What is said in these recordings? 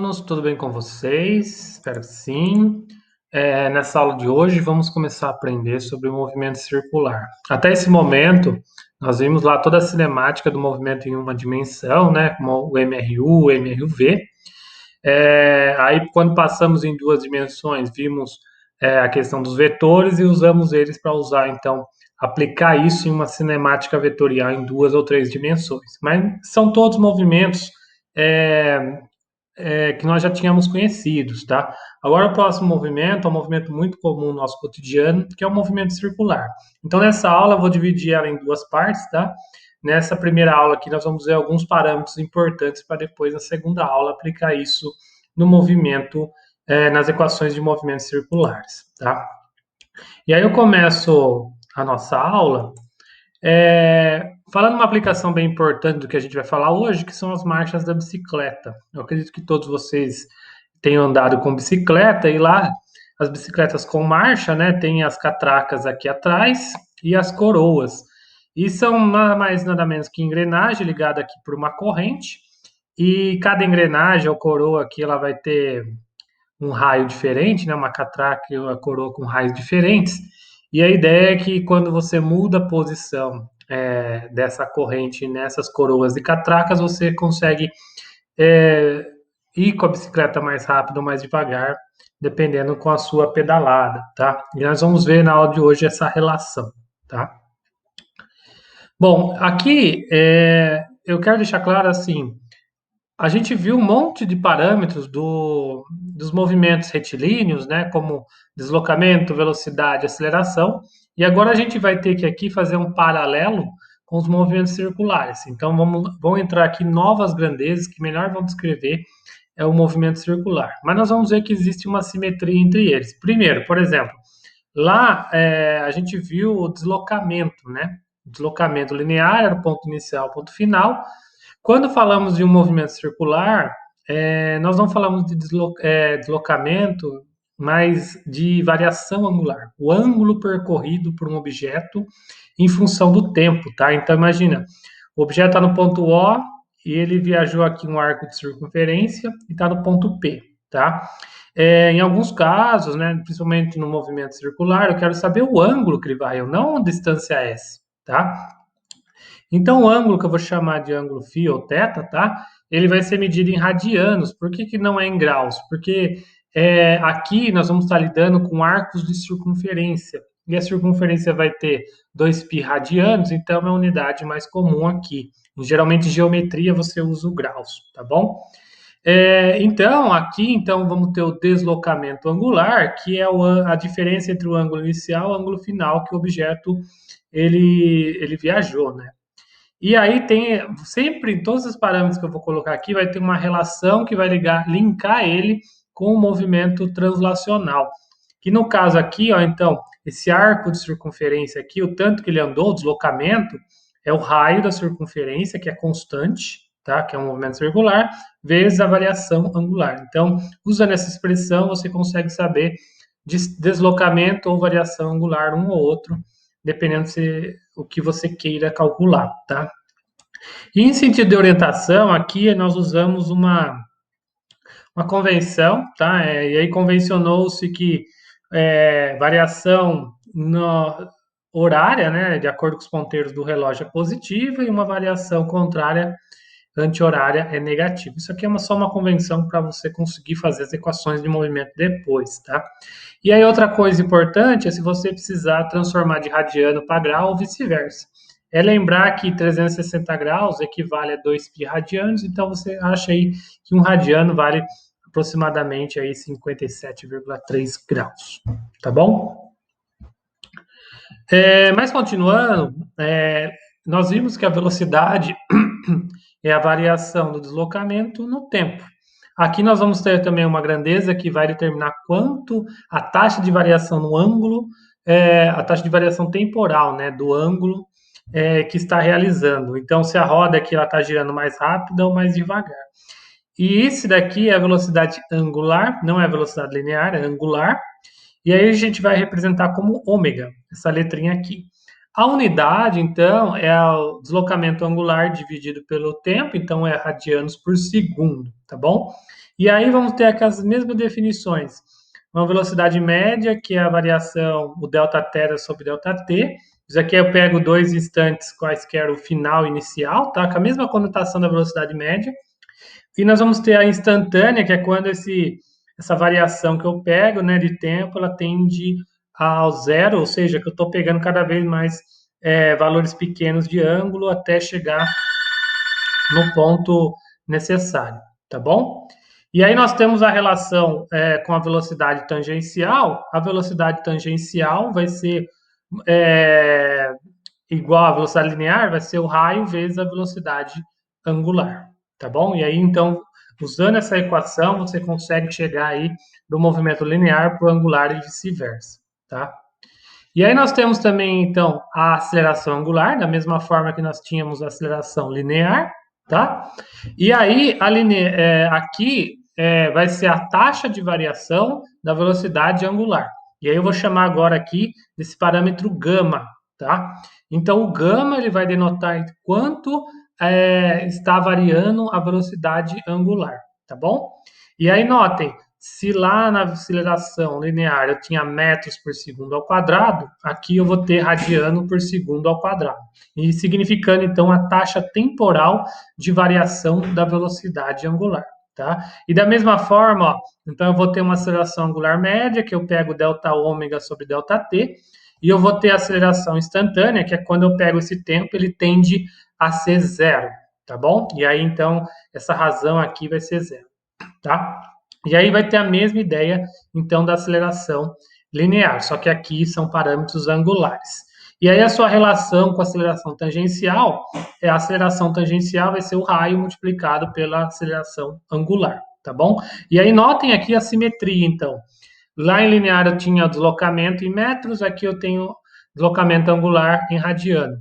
alunos, tudo bem com vocês? Espero que sim. Nessa aula de hoje, vamos começar a aprender sobre o movimento circular. Até esse momento, nós vimos lá toda a cinemática do movimento em uma dimensão, né, como o MRU, o MRUV. Aí, quando passamos em duas dimensões, vimos a questão dos vetores e usamos eles para usar, então, aplicar isso em uma cinemática vetorial em duas ou três dimensões. Mas são todos movimentos é, que nós já tínhamos conhecidos, tá? Agora o próximo movimento é um movimento muito comum no nosso cotidiano, que é o movimento circular. Então nessa aula eu vou dividir ela em duas partes, tá? Nessa primeira aula aqui nós vamos ver alguns parâmetros importantes para depois na segunda aula aplicar isso no movimento, nas equações de movimentos circulares, tá? E aí eu começo a nossa aula falando uma aplicação bem importante do que a gente vai falar hoje, que são as marchas da bicicleta. Eu acredito que todos vocês tenham andado com bicicleta e lá as bicicletas com marcha, né, tem as catracas aqui atrás e as coroas. E são nada mais nada menos que engrenagem ligada aqui por uma corrente. E cada engrenagem ou coroa aqui ela vai ter um raio diferente, né, uma catraca e uma coroa com raios diferentes. E a ideia é que quando você muda a posição dessa corrente nessas coroas e catracas, você consegue é, ir com a bicicleta mais rápido ou mais devagar, dependendo com a sua pedalada, tá? E nós vamos ver na aula de hoje essa relação, tá? Bom, aqui eu quero deixar claro assim, a gente viu um monte de parâmetros dos movimentos retilíneos, né, como deslocamento, velocidade, aceleração, e agora a gente vai ter que aqui fazer um paralelo com os movimentos circulares. Então vão entrar aqui novas grandezas que melhor vão descrever o movimento circular. Mas nós vamos ver que existe uma simetria entre eles. Primeiro, por exemplo, lá a gente viu o deslocamento, né? Deslocamento linear era o ponto inicial, ponto final. Quando falamos de um movimento circular, nós não falamos de deslocamento, mas de variação angular. O ângulo percorrido por um objeto em função do tempo, tá? Então, imagina, o objeto está no ponto O e ele viajou aqui um arco de circunferência e está no ponto P, tá? Em alguns casos, né, principalmente no movimento circular, eu quero saber o ângulo que ele vai, não a distância S, tá? Então, o ângulo que eu vou chamar de ângulo φ ou θ, tá? Ele vai ser medido em radianos. Por que, que não é em graus? Porque aqui nós vamos estar lidando com arcos de circunferência. E a circunferência vai ter 2π radianos, então é uma unidade mais comum aqui. Geralmente, em geometria, você usa o graus, tá bom? Então, aqui então, vamos ter o deslocamento angular, que é a diferença entre o ângulo inicial e o ângulo final que o objeto ele viajou, né? E aí tem sempre em todos os parâmetros que eu vou colocar aqui vai ter uma relação que vai linkar ele com o movimento translacional. Que no caso aqui, ó, então, esse arco de circunferência aqui, o tanto que ele andou, o deslocamento, é o raio da circunferência, que é constante, tá? Que é um movimento circular, vezes a variação angular. Então, usando essa expressão, você consegue saber deslocamento ou variação angular um ou outro, dependendo se o que você queira calcular, tá? E em sentido de orientação, aqui nós usamos uma convenção, tá? E aí convencionou-se que variação horária, né, de acordo com os ponteiros do relógio é positiva e uma variação contrária anti-horária é negativa. Isso aqui é só uma convenção para você conseguir fazer as equações de movimento depois, tá? E aí outra coisa importante é se você precisar transformar de radiano para grau ou vice-versa. É lembrar que 360 graus equivale a 2π radianos, então você acha aí que um radiano vale aproximadamente aí 57,3 graus, tá bom? Mas continuando, nós vimos que a velocidade é a variação do deslocamento no tempo. Aqui nós vamos ter também uma grandeza que vai determinar quanto a taxa de variação no ângulo, a taxa de variação temporal, né, do ângulo que está realizando. Então, se a roda aqui está girando mais rápida ou mais devagar. E esse daqui é a velocidade angular, não é a velocidade linear, é angular. E aí a gente vai representar como ômega, essa letrinha aqui. A unidade, então, é o deslocamento angular dividido pelo tempo, então é radianos por segundo, tá bom? E aí vamos ter aquelas mesmas definições. Uma velocidade média, que é a variação, o ΔT sobre ΔT. Isso aqui eu pego dois instantes quaisquer o final e inicial, tá? Com a mesma conotação da velocidade média. E nós vamos ter a instantânea, que é quando essa variação que eu pego, né, de tempo, ela tende ao zero, ou seja, que eu estou pegando cada vez mais valores pequenos de ângulo até chegar no ponto necessário, tá bom? E aí nós temos a relação com a velocidade tangencial. A velocidade tangencial vai ser é, igual à velocidade linear, vai ser o raio vezes a velocidade angular, tá bom? E aí, então, usando essa equação, você consegue chegar aí do movimento linear para o angular e vice-versa, tá? E aí nós temos também, então, a aceleração angular, da mesma forma que nós tínhamos a aceleração linear, tá? E aí, aqui vai ser a taxa de variação da velocidade angular. E aí eu vou chamar agora aqui desse parâmetro gama, tá? Então, o gama ele vai denotar quanto está variando a velocidade angular, tá bom? E aí, notem, se lá na aceleração linear eu tinha metros por segundo ao quadrado, aqui eu vou ter radiano por segundo ao quadrado. E significando, então, a taxa temporal de variação da velocidade angular. Tá? E da mesma forma, ó, então eu vou ter uma aceleração angular média, que eu pego delta ômega sobre delta t, e eu vou ter a aceleração instantânea, que é quando eu pego esse tempo, ele tende a ser zero, tá bom? E aí, então, essa razão aqui vai ser zero, tá? E aí vai ter a mesma ideia, então, da aceleração linear, só que aqui são parâmetros angulares. E aí a sua relação com a aceleração tangencial, a aceleração tangencial vai ser o raio multiplicado pela aceleração angular, tá bom? E aí notem aqui a simetria, então. Lá em linear eu tinha deslocamento em metros, aqui eu tenho deslocamento angular em radiano.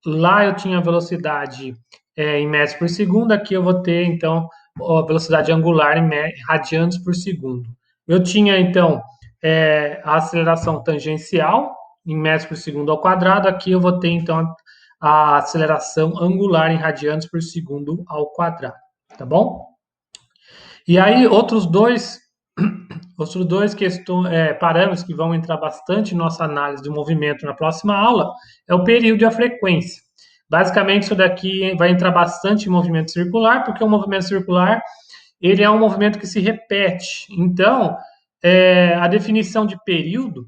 Lá eu tinha velocidade em metros por segundo, aqui eu vou ter, então, a velocidade angular em radianos por segundo. Eu tinha, então, a aceleração tangencial em metros por segundo ao quadrado, aqui eu vou ter, então, a aceleração angular em radianos por segundo ao quadrado, tá bom? E aí, outros dois parâmetros que vão entrar bastante em nossa análise do movimento na próxima aula é o período e a frequência. Basicamente, isso daqui vai entrar bastante em movimento circular, porque o movimento circular ele é um movimento que se repete. Então, a definição de período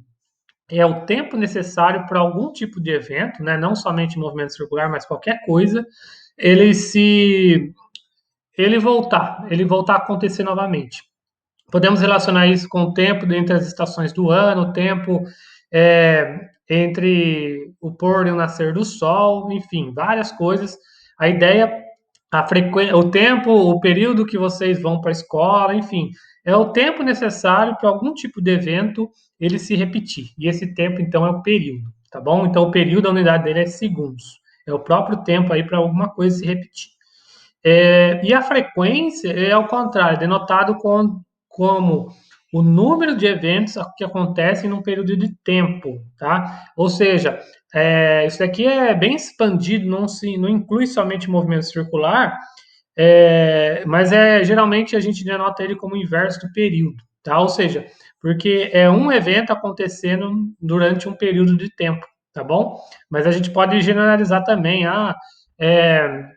é o tempo necessário para algum tipo de evento, né, não somente movimento circular, mas qualquer coisa, ele se ele voltar a acontecer novamente. Podemos relacionar isso com o tempo entre as estações do ano, o tempo entre o pôr e o nascer do sol, enfim, várias coisas. A ideia, o tempo, o período que vocês vão para a escola, enfim, é o tempo necessário para algum tipo de evento ele se repetir. E esse tempo, então, é o período, tá bom? Então, o período, a unidade dele é segundos. É o próprio tempo aí para alguma coisa se repetir. E a frequência é ao contrário, denotado como o número de eventos que acontecem num período de tempo, tá? Ou seja, isso daqui é bem expandido, não inclui somente movimento circular, mas geralmente a gente denota ele como o inverso do período, tá? Ou seja, porque é um evento acontecendo durante um período de tempo, tá bom? Mas a gente pode generalizar também, é,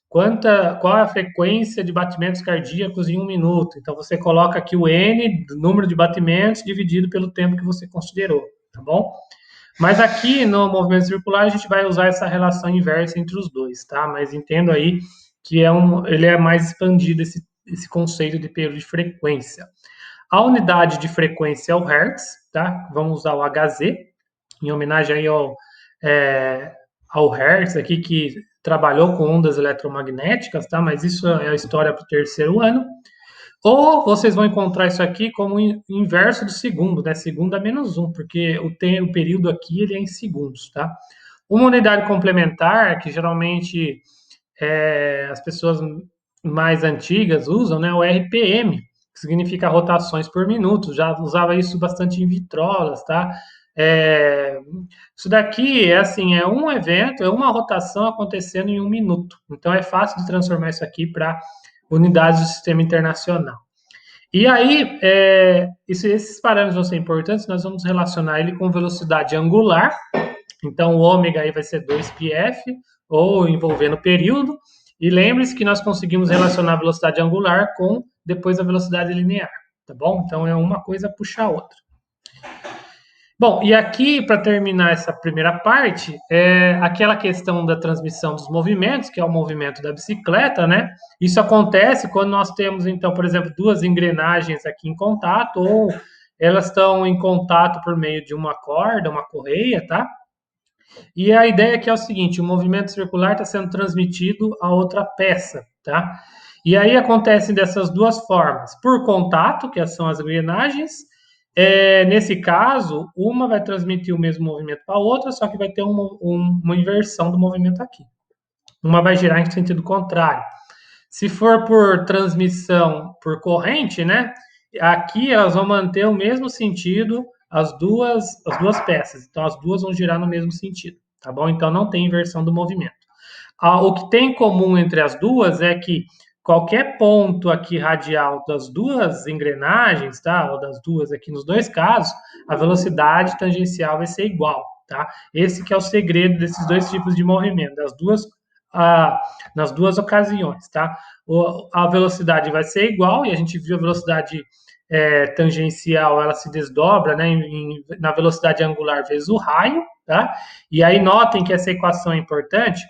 qual é a frequência de batimentos cardíacos em um minuto? Então você coloca aqui o N, número de batimentos, dividido pelo tempo que você considerou, tá bom? Mas aqui no movimento circular a gente vai usar essa relação inversa entre os dois, tá? Mas entendo aí que ele é mais expandido esse conceito de período de frequência. A unidade de frequência é o Hertz, tá? Vamos usar o Hz, em homenagem aí ao Hertz aqui, que trabalhou com ondas eletromagnéticas, tá? Mas isso é a história para o terceiro ano. Ou vocês vão encontrar isso aqui como inverso do segundo, né? Segundo a menos um, porque o período aqui ele é em segundos, tá? Uma unidade complementar, que geralmente as pessoas mais antigas usam, né? O RPM, que significa rotações por minuto. Já usava isso bastante em vitrolas, tá? É, isso daqui é assim, é um evento, é uma rotação acontecendo em um minuto. Então é fácil de transformar isso aqui para unidades do sistema internacional. E aí, esses parâmetros vão ser importantes, nós vamos relacionar ele com velocidade angular. Então, o ômega aí vai ser 2πf, ou envolvendo período. E lembre-se que nós conseguimos relacionar a velocidade angular com depois a velocidade linear, tá bom? Então, é uma coisa puxa a outra. Bom, e aqui, para terminar essa primeira parte, é aquela questão da transmissão dos movimentos, que é o movimento da bicicleta, né? Isso acontece quando nós temos, então, por exemplo, duas engrenagens aqui em contato, ou elas estão em contato por meio de uma corda, uma correia, tá? E a ideia aqui é o seguinte: o movimento circular está sendo transmitido a outra peça, tá? E aí acontecem dessas duas formas: por contato, que são as engrenagens. Nesse caso, uma vai transmitir o mesmo movimento para a outra, só que vai ter uma inversão do movimento aqui. Uma vai girar em sentido contrário. Se for por transmissão por corrente, né? Aqui elas vão manter o mesmo sentido, as duas peças. Então as duas vão girar no mesmo sentido, tá bom? Então não tem inversão do movimento. O que tem em comum entre as duas é que qualquer ponto aqui radial das duas engrenagens, tá? Ou das duas aqui nos dois casos, a velocidade tangencial vai ser igual, tá? Esse que é o segredo desses dois tipos de movimento, nas duas ocasiões, tá? A velocidade vai ser igual, e a gente viu a velocidade tangencial, ela se desdobra, né, na velocidade angular vezes o raio, tá? E aí notem que essa equação é importante,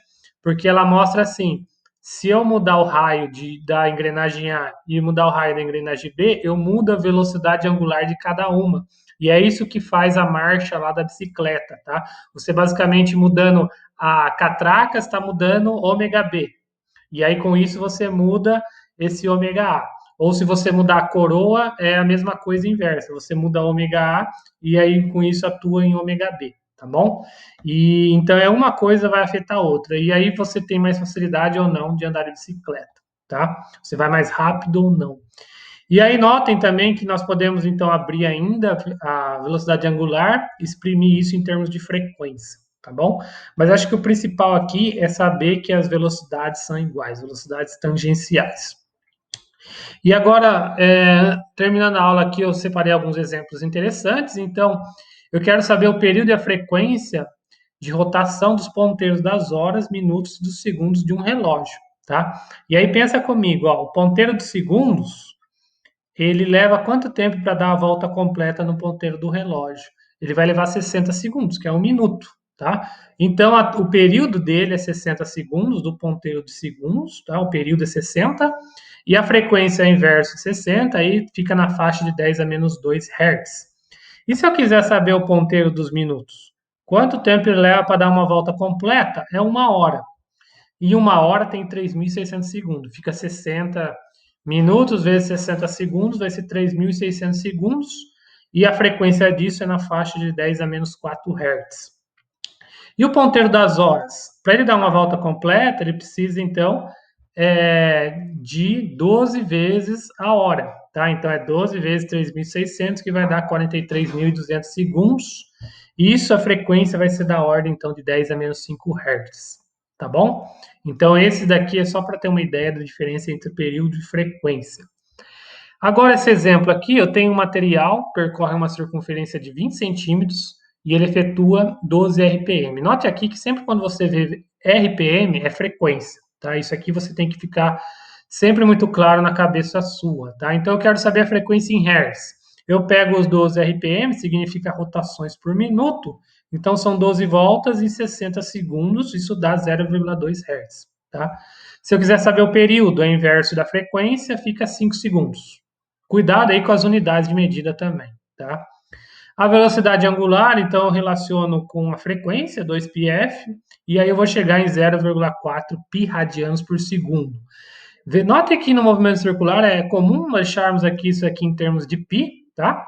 porque ela mostra assim: se eu mudar o raio da engrenagem A e mudar o raio da engrenagem B, eu mudo a velocidade angular de cada uma. E é isso que faz a marcha lá da bicicleta, tá? Você basicamente mudando a catraca, está mudando ômega B. E aí com isso você muda esse ômega A. Ou se você mudar a coroa, é a mesma coisa inversa. Você muda ômega A e aí com isso atua em ômega B, tá bom? E então uma coisa vai afetar a outra. E aí você tem mais facilidade ou não de andar de bicicleta, tá? Você vai mais rápido ou não. E aí notem também que nós podemos então abrir ainda a velocidade angular, exprimir isso em termos de frequência, tá bom? Mas acho que o principal aqui é saber que as velocidades são iguais, velocidades tangenciais. E agora, terminando a aula aqui, eu separei alguns exemplos interessantes. Então, eu quero saber o período e a frequência de rotação dos ponteiros das horas, minutos e dos segundos de um relógio, tá? E aí pensa comigo, ó, o ponteiro dos segundos, ele leva quanto tempo para dar a volta completa no ponteiro do relógio? Ele vai levar 60 segundos, que é um minuto, tá? Então, o período dele é 60 segundos, do ponteiro de segundos, tá? O período é 60, e a frequência é inverso de 60, aí fica na faixa de 10 a menos 2 Hz. E se eu quiser saber o ponteiro dos minutos? Quanto tempo ele leva para dar uma volta completa? É uma hora. E uma hora tem 3.600 segundos. Fica 60 minutos vezes 60 segundos, vai ser 3.600 segundos. E a frequência disso é na faixa de 10 a menos 4 Hz. E o ponteiro das horas? Para ele dar uma volta completa, ele precisa, então, de 12 vezes a hora. Tá? Então, é 12 vezes 3.600, que vai dar 43.200 segundos. Isso, a frequência vai ser da ordem, então, de 10 a menos 5 Hz. Tá bom? Então, esse daqui é só para ter uma ideia da diferença entre período e frequência. Agora, esse exemplo aqui, eu tenho um material que percorre uma circunferência de 20 centímetros e ele efetua 12 RPM. Note aqui que sempre quando você vê RPM, é frequência, tá? Isso aqui você tem que ficar sempre muito claro na cabeça sua, tá? Então, eu quero saber a frequência em Hz. Eu pego os 12 RPM, significa rotações por minuto, então são 12 voltas em 60 segundos, isso dá 0,2 Hz, tá? Se eu quiser saber o período, é inverso da frequência, fica 5 segundos. Cuidado aí com as unidades de medida também, tá? A velocidade angular, então, eu relaciono com a frequência, 2πf, e aí eu vou chegar em 0,4 pi radianos por segundo. Note que no movimento circular é comum nós acharmos aqui isso aqui em termos de pi, tá?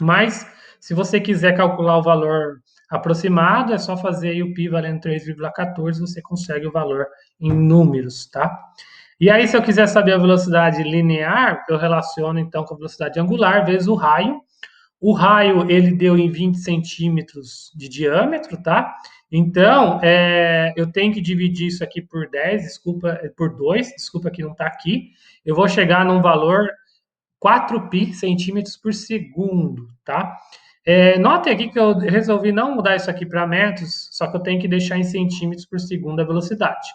Mas, se você quiser calcular o valor aproximado, é só fazer aí o pi valendo 3,14, você consegue o valor em números, tá? E aí, se eu quiser saber a velocidade linear, eu relaciono então com a velocidade angular vezes o raio. O raio, ele deu em 20 centímetros de diâmetro, tá? Então, eu tenho que dividir isso aqui por 10, desculpa, por 2, desculpa que não está aqui. Eu vou chegar num valor 4π centímetros por segundo, tá? Notem aqui que eu resolvi não mudar isso aqui para metros, só que eu tenho que deixar em centímetros por segundo a velocidade.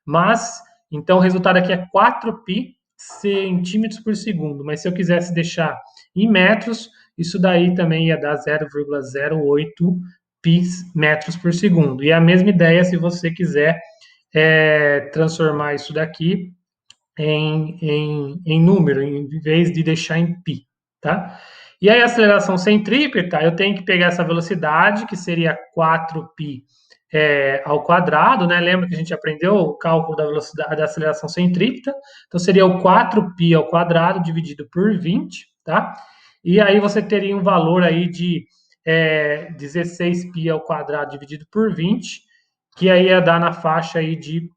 Mas, então o resultado aqui é 4π centímetros por segundo, mas se eu quisesse deixar em metros, isso daí também ia dar 0,08 π metros por segundo. E a mesma ideia se você quiser transformar isso daqui em número, em vez de deixar em π, tá? E aí a aceleração centrípeta, eu tenho que pegar essa velocidade, que seria 4π ao quadrado, né? Lembra que a gente aprendeu o cálculo da velocidade da aceleração centrípeta? Então seria o 4π ao quadrado dividido por 20, tá? E aí você teria um valor aí de 16π ao quadrado dividido por 20, que aí ia dar na faixa aí de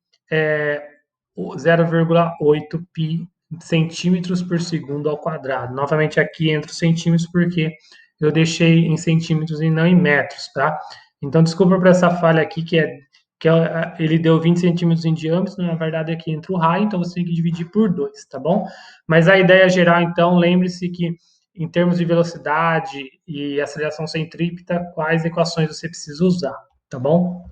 0,8 π centímetros por segundo ao quadrado. Novamente aqui entre os centímetros, porque eu deixei em centímetros e não em metros, tá? Então, desculpa por essa falha aqui, que ele deu 20 centímetros em diâmetro, na verdade aqui entre o raio, então você tem que dividir por 2, tá bom? Mas a ideia geral, então, lembre-se que em termos de velocidade e aceleração centrípeta, quais equações você precisa usar, tá bom?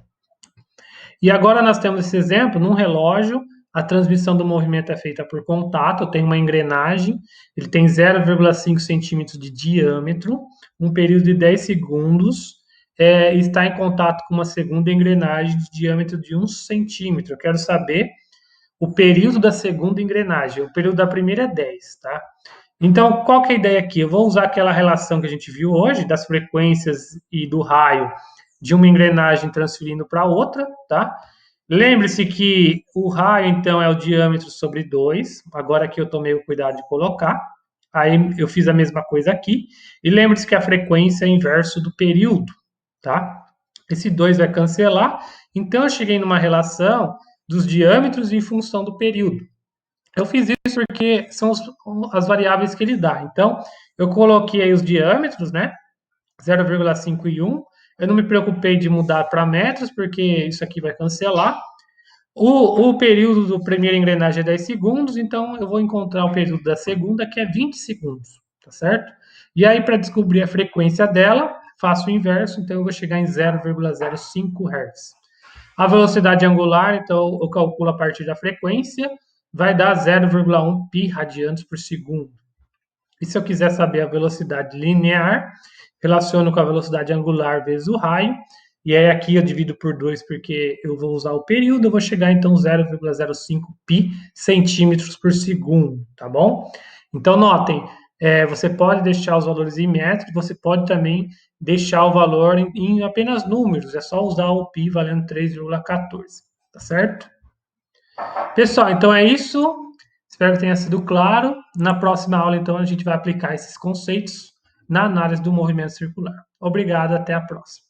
E agora nós temos esse exemplo num relógio, a transmissão do movimento é feita por contato, eu tenho uma engrenagem, ele tem 0,5 centímetros de diâmetro, um período de 10 segundos, e está em contato com uma segunda engrenagem de diâmetro de 1 centímetro. Eu quero saber o período da segunda engrenagem, o período da primeira é 10, tá? Então, qual que é a ideia aqui? Eu vou usar aquela relação que a gente viu hoje, das frequências e do raio de uma engrenagem transferindo para outra, tá? Lembre-se que o raio, então, é o diâmetro sobre 2. Agora aqui eu tomei o cuidado de colocar. Aí eu fiz a mesma coisa aqui. E lembre-se que a frequência é inverso do período, tá? Esse 2 vai cancelar. Então, eu cheguei numa relação dos diâmetros em função do período. Eu fiz isso porque são as variáveis que ele dá. Então, eu coloquei aí os diâmetros, né? 0,5 e 1. Eu não me preocupei de mudar para metros, porque isso aqui vai cancelar. O período do primeira engrenagem é 10 segundos, então eu vou encontrar o período da segunda, que é 20 segundos, tá certo? E aí, para descobrir a frequência dela, faço o inverso, então eu vou chegar em 0,05 Hz. A velocidade angular, então eu calculo a partir da frequência, vai dar 0,1 π radianos por segundo. E se eu quiser saber a velocidade linear, relaciono com a velocidade angular vezes o raio, e aí aqui eu divido por 2 porque eu vou usar o período, eu vou chegar então 0,05 π centímetros por segundo, tá bom? Então notem, você pode deixar os valores em metros, você pode também deixar o valor em apenas números, é só usar o π valendo 3,14, tá certo? Pessoal, então é isso. Espero que tenha sido claro. Na próxima aula, então, a gente vai aplicar esses conceitos na análise do movimento circular. Obrigado, até a próxima.